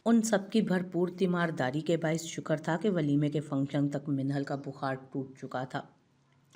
उन सब की भरपूर तीमारदारी के बायस शुक्र था कि वलीमे के फंक्शन तक मिनहल का बुखार टूट चुका था।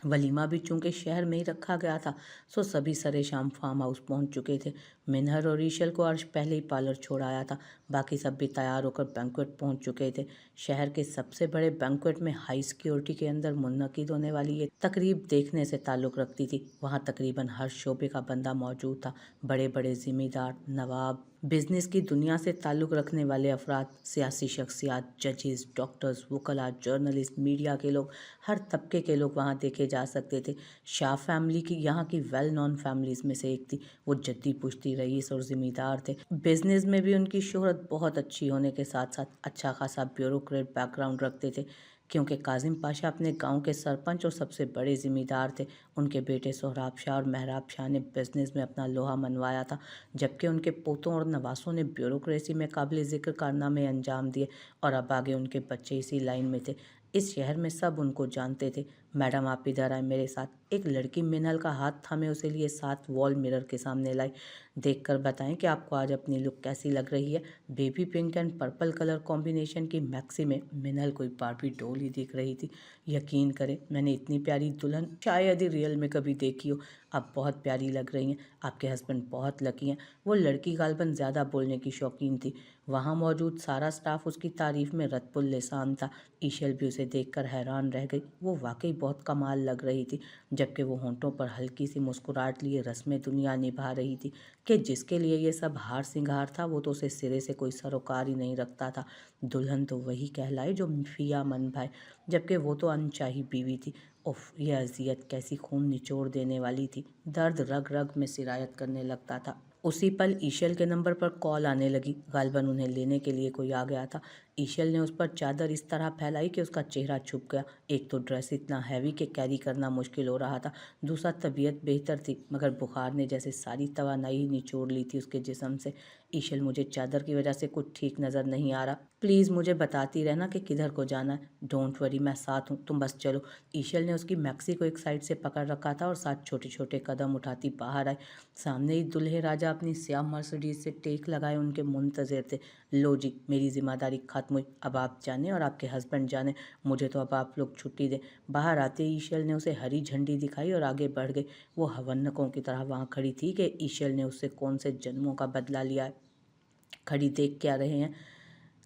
वलीमा भी चूंकि शहर में ही रखा गया था, सो सभी सरे शाम फार्म हाउस पहुंच चुके थे। मिनहर और ईशल को अर्श पहले ही पार्लर छोड़ आया था। बाकी सब भी तैयार होकर बैंक्वेट पहुंच चुके थे। शहर के सबसे बड़े बैंक्वेट में हाई सिक्योरिटी के अंदर मुनक्किद होने वाली ये तकरीब देखने से ताल्लुक़ रखती थी। वहाँ तकरीबन हर शोबे का बंदा मौजूद था। बड़े बड़े जिम्मेदार, नवाब, बिजनेस की दुनिया से ताल्लुक़ रखने वाले अफराद, सियासी शख्सियात, जजेस, डॉक्टर्स, वकला, जर्नलिस्ट, मीडिया के लोग, हर तबके के लोग वहाँ देखे जा सकते थे। शाह फैमिली की यहाँ की वेल नोन फैमिलीज में से एक थी। वो जद्दी पुश्ती रईस और जिम्मेदार थे। बिजनेस में भी उनकी शोहरत बहुत अच्छी होने के साथ साथ अच्छा खासा ब्यूरोक्रेट बैकग्राउंड रखते थे, क्योंकि काजिम पाशा अपने गांव के सरपंच और सबसे बड़े जिम्मेदार थे। उनके बेटे सोहराब शाह और महराब शाह ने बिजनेस में अपना लोहा मनवाया था, जबकि उनके पोतों और नवासों ने ब्यूरोक्रेसी में काबिल ज़िक्र कारनामे अंजाम दिए और अब आगे उनके बच्चे इसी लाइन में थे। इस शहर में सब उनको जानते थे। मैडम आप इधर आए मेरे साथ। एक लड़की मिनल का हाथ थामे उसे लिए साथ वॉल मिरर के सामने लाई। देखकर बताएं कि आपको आज अपनी लुक कैसी लग रही है। Baby pink and purple colour combination की मैक्सी में मिनल कोई बारबी डॉल ही दिख रही थी। यकीन करें, मैंने इतनी प्यारी दुल्हन शायद ही रियल में कभी देखी हो। आप बहुत प्यारी लग रही हैं। आपके हस्बैंड बहुत लकी हैं। वो लड़की गालबन ज़्यादा बोलने की शौकीन थी। वहाँ मौजूद सारा स्टाफ उसकी तारीफ में रत्पुल लिसान था। ईशल भी उसे देखकर हैरान रह गई। वो वाकई बहुत कमाल लग रही थी, जबकि वो होंठों पर हल्की सी मुस्कुराहट लिए रस्में दुनिया निभा रही थी कि जिसके लिए ये सब हार सिंगार था वो तो उसे सिरे से कोई सरोकार ही नहीं रखता था। दुल्हन तो वही कहलाई जो फिया मन भाए, जबकि वो तो अनचाही बीवी थी। उफ, ये अजियत कैसी खून निचोड़ देने वाली थी। दर्द रग रग में सिरायत करने लगता था। उसी पल ईशल के नंबर पर कॉल आने लगी। गालबन उन्हें लेने के लिए कोई आ गया था। ईशल ने उस पर चादर इस तरह फैलाई कि उसका चेहरा छुप गया। एक तो ड्रेस इतना हैवी कि कैरी करना मुश्किल हो रहा था, दूसरा तबीयत बेहतर थी मगर बुखार ने जैसे सारी तवानाई ही निचोड़ ली थी उसके जिस्म से। ईशल, मुझे चादर की वजह से कुछ ठीक नज़र नहीं आ रहा, प्लीज़ मुझे बताती रहना कि किधर को जाना है। डोंट वरी, मैं साथ हूँ, तुम बस चलो। ईशल ने उसकी मैक्सी को एक साइड से पकड़ रखा था और साथ छोटे छोटे कदम उठाती बाहर आई। सामने ही दुल्हे राजा अपनी स्याह मर्सिडीज से टेक लगाए उनके मुंतज़िर थे। लो जी, मेरी जिम्मेदारी खत्म हुई। अब आप जाने और आपके हस्बैंड जाने, मुझे तो अब आप लोग छुट्टी दें। बाहर आते ही ईशल ने उसे हरी झंडी दिखाई और आगे बढ़ गई। वो हवन्नकों की तरह वहाँ खड़ी थी कि ईशल ने उससे कौन से जन्मों का बदला लिया है। खड़ी देख क्या रहे हैं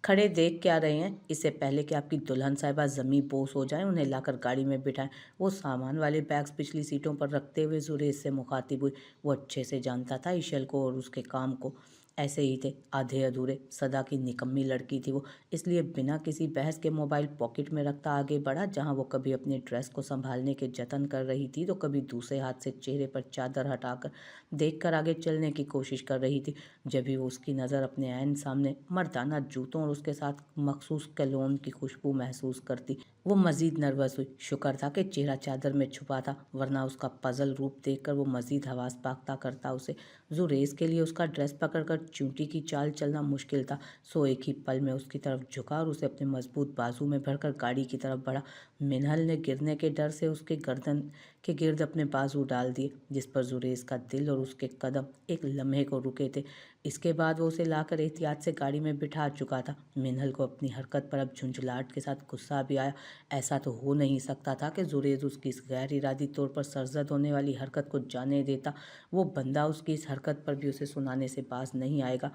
खड़े देख क्या रहे हैं? इससे पहले कि आपकी दुल्हन साहिबा ज़मी बोस हो जाए, उन्हें लाकर गाड़ी में बिठाएं। वो सामान वाले बैग्स पिछली सीटों पर रखते हुए जुरेज से मुखातिब हुई। वो अच्छे से जानता था ईशल को और उसके काम को। ऐसे ही थे, आधे अधूरे, सदा की निकम्मी लड़की थी वो। इसलिए बिना किसी बहस के मोबाइल पॉकेट में रखता आगे बढ़ा। जहाँ वो कभी अपने ड्रेस को संभालने के जतन कर रही थी तो कभी दूसरे हाथ से चेहरे पर चादर हटाकर देखकर आगे चलने की कोशिश कर रही थी। जब भी वो उसकी नज़र अपने ऐन सामने मर्दाना जूतों और उसके साथ मखसूस कलोन की खुशबू महसूस करती, वो मज़ीद नर्वस हुई। शुक्र था कि चेहरा चादर में छुपा था, वरना उसका पजल रूप देखकर वो मज़ीद हवास पाकता करता उसे। जुरेज के लिए उसका ड्रेस पकड़कर चूंटी की चाल चलना मुश्किल था। सो एक ही पल में उसकी तरफ झुका और उसे अपने मजबूत बाजू में भरकर गाड़ी की तरफ बढ़ा। मिनहल ने गिरने के डर से उसके गर्दन के गिर्द अपने बाजू डाल दिए, जिस पर जुरेज का दिल और उसके कदम एक लम्हे को रुके थे। इसके बाद वो उसे लाकर एहतियात से गाड़ी में बिठा चुका था। मिनहल को अपनी हरकत पर अब झुंझलाहट के साथ गुस्सा भी आया। ऐसा तो हो नहीं सकता था कि जुरेज उसकी इस गैर इरादी तौर पर सरजद होने वाली हरकत को जाने देता। वो बंदा उसकी इस हरकत पर भी उसे सुनाने से बाज नहीं आएगा।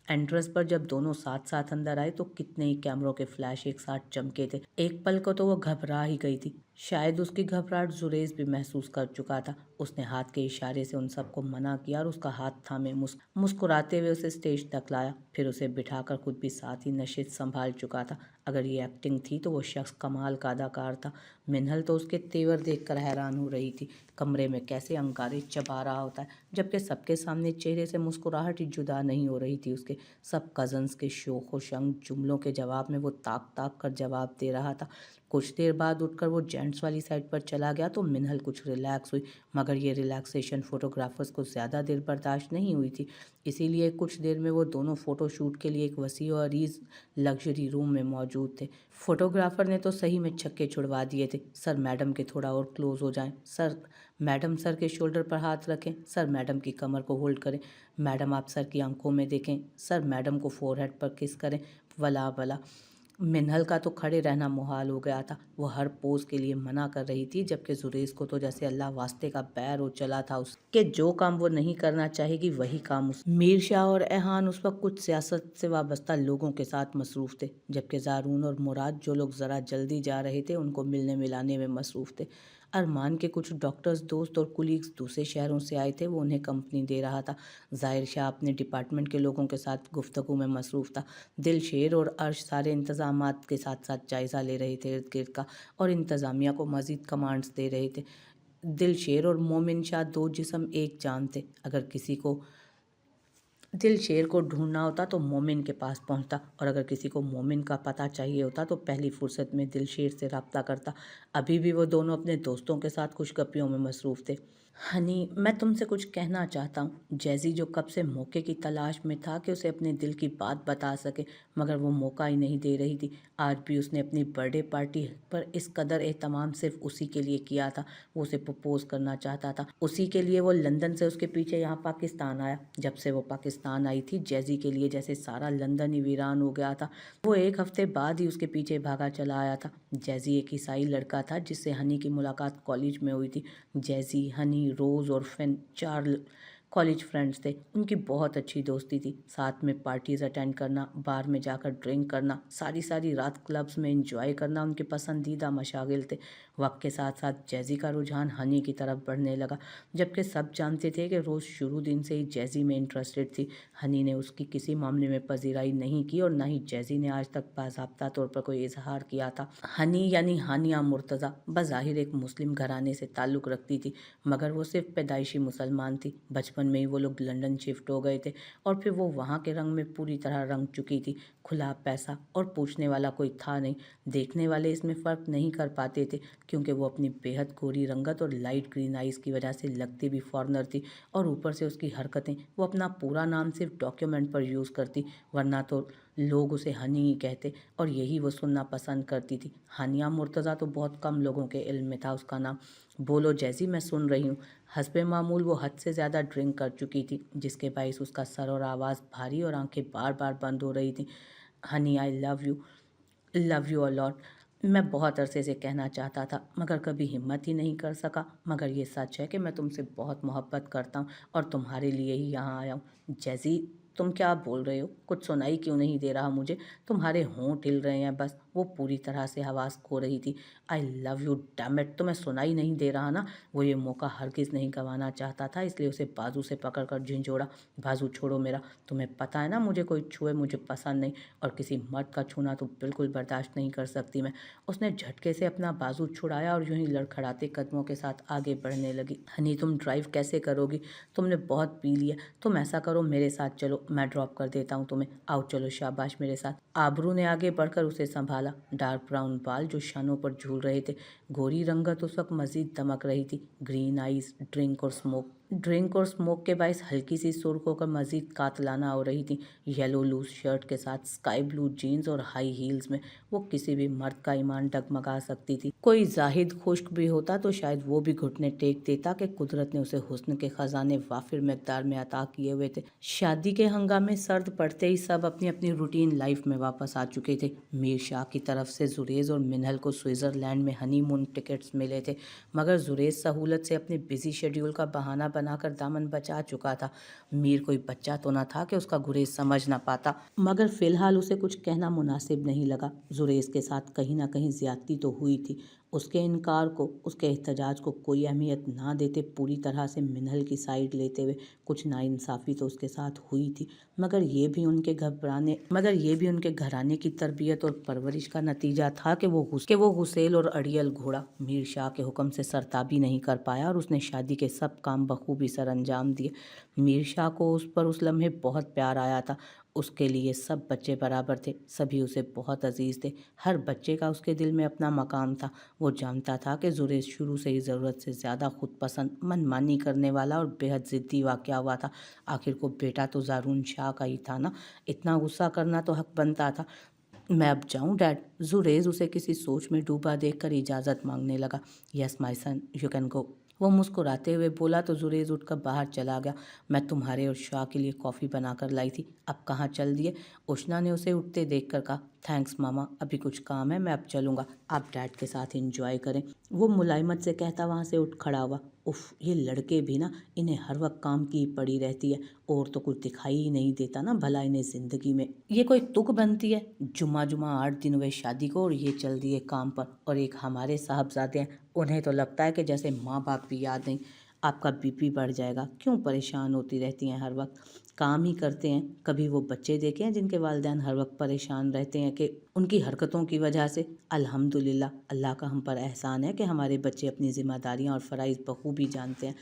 एंट्रेंस पर जब दोनों साथ साथ अंदर आए तो कितने ही कैमरों के फ्लैश एक साथ चमके थे। एक पल को तो वो घबरा ही गई थी। शायद उसकी घबराहट जुरेज भी महसूस कर चुका था। उसने हाथ के इशारे से उन सबको मना किया और उसका हाथ थामे मुस्कुराते हुए उसे स्टेज तक लाया। फिर उसे बिठाकर खुद भी साथ ही नशित संभाल चुका था। अगर ये एक्टिंग थी तो वो शख्स कमाल का अदाकार था। मिनहल तो उसके तेवर देखकर हैरान हो रही थी। कमरे में कैसे अंगारे चबा रहा होता है, जबकि सबके सामने चेहरे से मुस्कुराहट ही जुदा नहीं हो रही थी उसके। सब कजन्स के शोख व शंख जुमलों के जवाब में वो ताक ताक कर जवाब दे रहा था। कुछ देर बाद उठकर वो जेंट्स वाली साइड पर चला गया तो मिनहल कुछ रिलैक्स हुई, मगर ये रिलैक्सेशन फोटोग्राफर्स को ज़्यादा देर बर्दाश्त नहीं हुई थी। इसीलिए कुछ देर में वो दोनों फ़ोटो शूट के लिए एक वसी और अरीज लग्जरी रूम में मौजूद थे। फोटोग्राफर ने तो सही में छक्के छुड़वा दिए थे। सर मैडम के थोड़ा और क्लोज हो जाएं, सर मैडम सर के शोल्डर पर हाथ रखें, सर मैडम की कमर को होल्ड करें, मैडम आप सर की आंखों में देखें, सर मैडम को फोरहेड पर किस करें, वला वला। मिनहल का तो खड़े रहना मुहाल हो गया था। वो हर पोज के लिए मना कर रही थी, जबकि जुरेज को तो जैसे अल्लाह वास्ते का बैर हो चला था उसके जो काम वो नहीं करना चाहेगी वही काम उस मीर शाह और एहान उस वक्त कुछ सियासत से वाबस्ता लोगों के साथ मसरूफ थे, जबकि जारून और मुराद जो लोग ज़रा जल्दी जा रहे थे उनको मिलने मिलाने में मसरूफ थे। अरमान के कुछ डॉक्टर्स दोस्त और कुलीग्स दूसरे शहरों से आए थे, वो उन्हें कंपनी दे रहा था। ज़ाहिर शाह अपने डिपार्टमेंट के लोगों के साथ गुफ्तगू में मसरूफ़ था। दिलशेर और अर्श सारे इंतज़ामात के साथ साथ जायज़ा ले रहे थे इर्द गिर्द का, और इंतज़ामिया को मज़ीद कमांड्स दे रहे थे। दिलशेर और मोमिन शाह दो जिस्म एक जान थे। अगर किसी को दिलशेर को ढूंढना होता तो मोमिन के पास पहुंचता, और अगर किसी को मोमिन का पता चाहिए होता तो पहली फुर्सत में दिलशेर से रब्ता करता। अभी भी वो दोनों अपने दोस्तों के साथ खुशगपियों में मसरूफ़ थे। हनी, मैं तुमसे कुछ कहना चाहता हूँ। जैजी जो कब से मौके की तलाश में था कि उसे अपने दिल की बात बता सके, मगर वो मौका ही नहीं दे रही थी। आज भी उसने अपनी बर्थडे पार्टी पर इस कदर एहतमाम सिर्फ उसी के लिए किया था। वो उसे प्रपोज करना चाहता था, उसी के लिए वो लंदन से उसके पीछे यहाँ पाकिस्तान आया। जब से वो पाकिस्तान आई थी, जैजी के लिए जैसे सारा लंदन ही वीरान हो गया था। वो एक हफ्ते बाद ही उसके पीछे भागा चला आया था। जैजी एक ईसाई लड़का था जिससे हनी की मुलाकात कॉलेज में हुई थी। जैजी, हनी, रोज़ और फिन चार कॉलेज फ्रेंड्स थे। उनकी बहुत अच्छी दोस्ती थी। साथ में पार्टीज़ अटेंड करना, बार में जाकर ड्रिंक करना, सारी सारी रात क्लब्स में एंजॉय करना उनके पसंदीदा मशागिल थे। वक्त के साथ साथ जैजी का रुझान हनी की तरफ बढ़ने लगा, जबकि सब जानते थे कि रोज़ शुरू दिन से ही जैजी में इंटरेस्टेड थी। हनी ने उसकी किसी मामले में पजीराई नहीं की और ना ही जैजी ने आज तक बाज़ाब्ता तौर पर कोई इजहार किया था। हनी यानी हानिया मुर्तज़ा बज़ाहिर एक मुस्लिम घराने से ताल्लुक़ रखती थी, मगर वो सिर्फ पैदाइशी मुसलमान थी। बचपन में ही वो लोग लंदन शिफ्ट हो गए थे और फिर वो वहाँ के रंग में पूरी तरह रंग चुकी थी। खुला पैसा और पूछने वाला कोई था नहीं। देखने वाले इसमें फ़र्क नहीं कर पाते थे, क्योंकि वो अपनी बेहद गोरी रंगत और लाइट ग्रीन आइज़ की वजह से लगती भी फॉरेनर थी, और ऊपर से उसकी हरकतें, वो अपना पूरा नाम सिर्फ डॉक्यूमेंट पर यूज़ करती, वरना तो लोग उसे हनी ही कहते, और यही वो सुनना पसंद करती थी। हानिया मुर्तज़ा तो बहुत कम लोगों के इल्म में था उसका नाम। बोलो जैसी, मैं सुन रही हूँ। हस्बे मामूल वो हद से ज़्यादा ड्रिंक कर चुकी थी, जिसके बायस उसका सर और आवाज़ भारी और आंखें बार बार बंद हो रही थी। Honey, I love you a lot. मैं बहुत अरसे से कहना चाहता था, मगर कभी हिम्मत ही नहीं कर सका। मगर ये सच है कि मैं तुमसे बहुत मोहब्बत करता हूँ और तुम्हारे लिए ही यहाँ आया हूँ। जैसी, तुम क्या बोल रहे हो? कुछ सुनाई क्यों नहीं दे रहा मुझे? तुम्हारे होंठ हिल रहे हैं बस। वो पूरी तरह से हवास खो रही थी। I love you damn it, तुम्हें सुनाई नहीं दे रहा ना? वो ये मौका हरगिज़ नहीं गंवाना चाहता था, इसलिए उसे बाजू से पकड़कर झिंझोड़ा। बाजू छोड़ो मेरा, तुम्हें पता है ना मुझे कोई छुए मुझे पसंद नहीं, और किसी मर्द का छूना तो बिल्कुल बर्दाश्त नहीं कर सकती मैं। उसने झटके से अपना बाजू छुड़ाया और यूं ही लड़खड़ाते कदमों के साथ आगे बढ़ने लगी। हनी, तुम ड्राइव कैसे करोगी? तुमने बहुत पी लिया। तुम ऐसा करो, मेरे साथ चलो, मैं ड्रॉप कर देता हूँ तुम्हें। आओ चलो, शाबाश मेरे साथ। आबरू ने आगे बढ़कर उसे संभाला। डार्क ब्राउन बाल जो शानों पर झूल रहे थे, गोरी रंगत उस वक्त मजीद दमक रही थी। ग्रीन आइज, ड्रिंक और स्मोक के बायस हल्की सी सुर्ख होकर मजीद कातलाना हो रही थी। येलो लूज शर्ट के साथ स्काई ब्लू जीन्स और हाई हील्स में वो किसी भी मर्द का ईमान डगमगा सकती थी। कोई जाहिद खुश्क भी होता तो शायद वो भी घुटने टेक देता कि कुदरत ने उसे हुस्न के खजाने वाफिर मिकदार में अता किए हुए थे। शादी के हंगामे सर्द पड़ते ही सब अपनी अपनी रूटीन लाइफ में वापस आ चुके थे। मीर शाह की तरफ से जुरेज और मिनहल को स्विट्ज़रलैंड में हनीमून टिकट्स मिले थे, मगर जुरेज सहूलत से अपने बिजी शेड्यूल का बहाना बनाकर दामन बचा चुका था। मीर कोई बच्चा तो न था कि उसका गुरेज समझ न पाता, मगर फिलहाल उसे कुछ कहना मुनासिब नहीं लगा। जुरेज के साथ कहीं ना कहीं ज्यादती तो हुई थी। उसके इनकार को, उसके एहतजाज को कोई अहमियत ना देते, पूरी तरह से मिनहल की साइड लेते हुए कुछ नाइंसाफ़ी तो उसके साथ हुई थी, मगर ये भी उनके घराने की तरबियत और परवरिश का नतीजा था कि वो गुसेल और अड़ियल घोड़ा मीर शाह के हुक्म से सरताबी नहीं कर पाया, और उसने शादी के सब काम बखूबी सर अंजाम दिए। मीर शाह को उस पर उस लम्हे बहुत प्यार आया था। उसके लिए सब बच्चे बराबर थे, सभी उसे बहुत अजीज़ थे। हर बच्चे का उसके दिल में अपना मकाम था। वो जानता था कि जुरेज शुरू से ही ज़रूरत से ज़्यादा खुद पसंद, मनमानी करने वाला और बेहद ज़िद्दी वाक़या हुआ था। आखिर को बेटा तो ज़ारून शाह का ही था ना, इतना गुस्सा करना तो हक बनता था। मैं अब जाऊं डैड? जुरेज उसे किसी सोच में डूबा देखकर इजाज़त मांगने लगा। Yes my son, you can go. वो मुस्कुराते हुए बोला तो जुरेज उठकर बाहर चला गया। मैं तुम्हारे और शाह के लिए कॉफ़ी बनाकर लाई थी, अब कहाँ चल दिए? उष्णा ने उसे उठते देखकर कहा। थैंक्स मामा, अभी कुछ काम है, मैं अब चलूँगा, आप डैड के साथ एंजॉय करें। वो मुलायमत से कहता वहाँ से उठ खड़ा हुआ। उफ, ये लड़के भी ना, इन्हें हर वक्त काम की पड़ी रहती है, और तो कुछ दिखाई ही नहीं देता ना भला इन्हें ज़िंदगी में। ये कोई तुक बनती है? जुमा 8 दिन हुए शादी को और ये चल दिए काम पर। और एक हमारे साहबजादे हैं, उन्हें तो लगता है कि जैसे माँ बाप भी याद नहीं। आपका बीपी बढ़ जाएगा, क्यों परेशान होती रहती हैं हर वक्त? काम ही करते हैं। कभी वो बच्चे देखे हैं जिनके वालिदैन हर वक्त परेशान रहते हैं कि उनकी हरकतों की वजह से? अल्हम्दुलिल्लाह, अल्लाह का हम पर एहसान है कि हमारे बच्चे अपनी जिम्मेदारियां और फ़राइज़ बखूबी जानते हैं।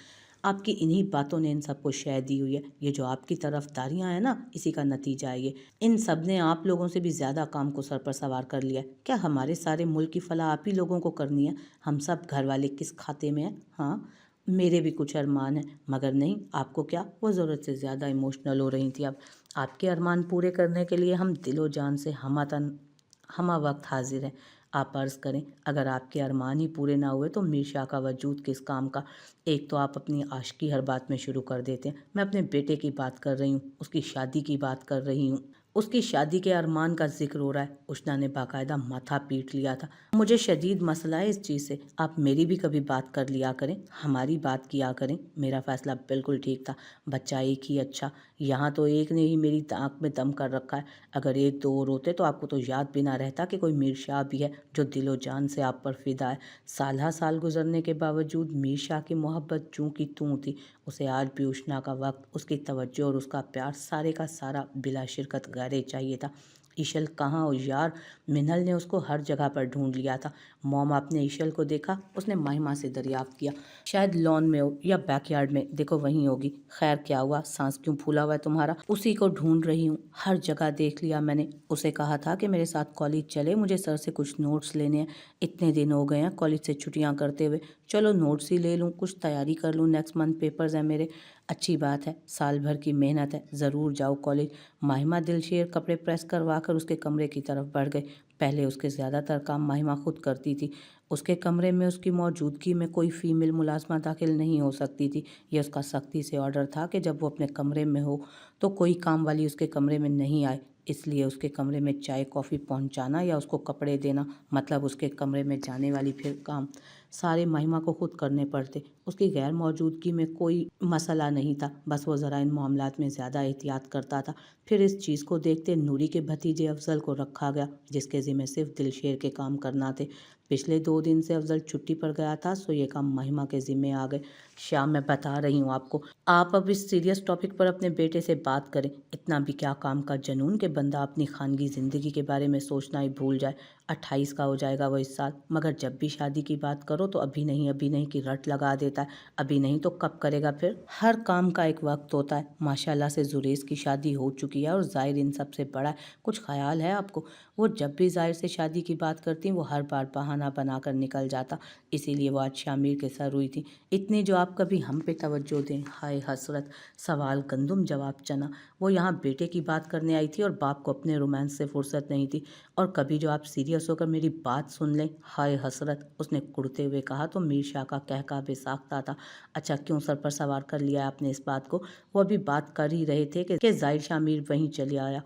आपकी इन्हीं बातों ने इन सबको शह दी हुई है। ये जो आपकी तरफदारियां हैं ना, इसी का नतीजा है ये। इन सब ने आप लोगों से भी ज़्यादा काम को सर पर सवार कर लिया है। क्या हमारे सारे मुल्क की फलाह आप ही लोगों को करनी है? हम सब घर वाले किस खाते में हैं? हाँ, मेरे भी कुछ अरमान हैं, मगर नहीं, आपको क्या? वो ज़रूरत से ज़्यादा इमोशनल हो रही थी अब। आपके अरमान पूरे करने के लिए हम दिलो जान से हमा वक्त हाजिर हैं। आप अर्ज़ करें, अगर आपके अरमान ही पूरे ना हुए तो मीर शाह का वजूद किस काम का? एक तो आप अपनी आशिकी हर बात में शुरू कर देते हैं। मैं अपने बेटे की बात कर रही हूँ, उसकी शादी की बात कर रही हूँ। उसकी शादी के अरमान का जिक्र हो रहा है। उष्णा ने बाकायदा माथा पीट लिया था। मुझे शदीद मसला है इस चीज़ से, आप मेरी भी कभी बात कर लिया करें, हमारी बात किया करें। मेरा फैसला बिल्कुल ठीक था, बच्चा एक ही अच्छा। यहाँ तो एक ने ही मेरी आँख में दम कर रखा है। अगर एक दो और होते तो आपको तो याद भी ना रहता कि कोई मीर शाह भी है जो दिलो जान से आप पर फिदा है। साल साल गुजरने के बावजूद मीर शाह की मोहब्बत जूं की तूं थी। उसे आज भी उष्णा का वक्त, उसकी तवज्जो और उसका प्यार सारे का सारा बिला शिरकत गहरे चाहिए था। ईशल कहाँ हो यार? मिनल ने उसको हर जगह पर ढूंढ लिया था। मॉम, आपने ईशल को देखा? उसने माहिमा से दरियाफ्त किया। शायद लॉन में हो या बैकयार्ड में, देखो वहीं होगी। खैर क्या हुआ, सांस क्यों फूला हुआ है तुम्हारा? उसी को ढूंढ रही हूँ, हर जगह देख लिया मैंने। उसे कहा था कि मेरे साथ कॉलेज चले, मुझे सर से कुछ नोट्स लेने हैं। इतने दिन हो गए हैं कॉलेज से छुट्टियां करते हुए, चलो नोट्स ही ले लूँ, कुछ तैयारी कर लूँ, नेक्स्ट मंथ पेपर्स हैं मेरे। अच्छी बात है, साल भर की मेहनत है, ज़रूर जाओ कॉलेज। माहिमा दिलशेर कपड़े प्रेस करवा कर उसके कमरे की तरफ बढ़ गई। पहले उसके ज़्यादातर काम माहिमा खुद करती थी। उसके कमरे में उसकी मौजूदगी में कोई फीमेल मुलाजमा दाखिल नहीं हो सकती थी। यह उसका सख्ती से ऑर्डर था कि जब वो अपने कमरे में हो तो कोई काम वाली उसके कमरे में नहीं आए। इसलिए उसके कमरे में चाय कॉफ़ी पहुंचाना या उसको कपड़े देना, मतलब उसके कमरे में जाने वाली फिर काम, सारे महिमा को खुद करने पड़ते। उसकी गैर मौजूदगी में कोई मसला नहीं था, बस वो ज़रा इन मामलात में ज़्यादा एहतियात करता था। फिर इस चीज़ को देखते नूरी के भतीजे अफजल को रखा गया, जिसके ज़िम्मे सिर्फ दिलशेर के काम करना थे। पिछले 2 दिन से अफजल छुट्टी पर गया था, सो ये काम महिमा के ज़िम्मे आ गए। श्याम, मैं बता रही हूँ आपको, आप अब इस सीरियस टॉपिक पर अपने बेटे से बात करें। इतना भी क्या काम का जनून के बंदा अपनी खानगी ज़िंदगी के बारे में सोचना ही भूल जाए। 28 का हो जाएगा वो इस साल, मगर जब भी शादी की बात करो तो अभी नहीं की रट लगा देता है। अभी नहीं तो कब करेगा फिर? हर काम का एक वक्त होता है। माशाल्लाह से जुरेज की शादी हो चुकी है और जाहिर इन सब से बड़ा है। कुछ ख्याल है आपको? वो जब भी जाहिर से शादी की बात करती वो हर बार बहाना बनाकर निकल जाता, इसीलिए वो आज शामिर के सर हुई थी। इतनी जो आप कभी हम पे तवज्जो दें, हाय हसरत। सवाल गंदुम जवाब चना। वो यहाँ बेटे की बात करने आई थी और बाप को अपने रोमांस से फुर्सत नहीं थी। और कभी जो आप सीरियस होकर मेरी बात सुन लें, हाय हसरत। उसने कुड़ते हुए कहा तो मीर शाह का कहका बेसाख्ता था। अच्छा, क्यों सर पर सवार कर लिया आपने इस बात को? वो अभी बात कर ही रहे थे कि जाहिर शामिर वहीं चले आया।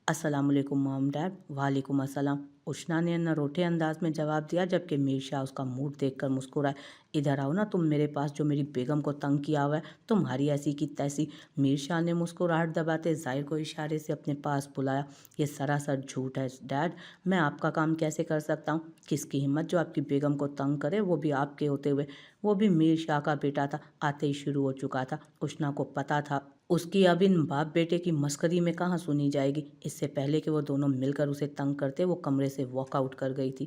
अस्सलामुअलैकुम मॉम डैड। वालेकुम अस्सलाम। उष्णा ने नरोटे अंदाज में जवाब दिया, जबकि मीर शाह उसका मूड देखकर मुस्कुराए। इधर आओ ना तुम मेरे पास, जो मेरी बेगम को तंग किया हुआ है, तुम्हारी ऐसी की तैसी। मीर शाह ने मुस्कुराहट दबाते जाहिर को इशारे से अपने पास बुलाया। ये सरासर झूठ है डैड, मैं आपका काम कैसे कर सकता हूँ? किसकी हिम्मत जो आपकी बेगम को तंग करे, वो भी आपके होते हुए? वो भी मीर शाह का बेटा था, आते ही शुरू हो चुका था। उष्णा को पता था उसकी अब इन बाप बेटे की मस्करी में कहाँ सुनी जाएगी। इससे पहले कि वो दोनों मिलकर उसे तंग करते, वो कमरे से वॉकआउट कर गई थी।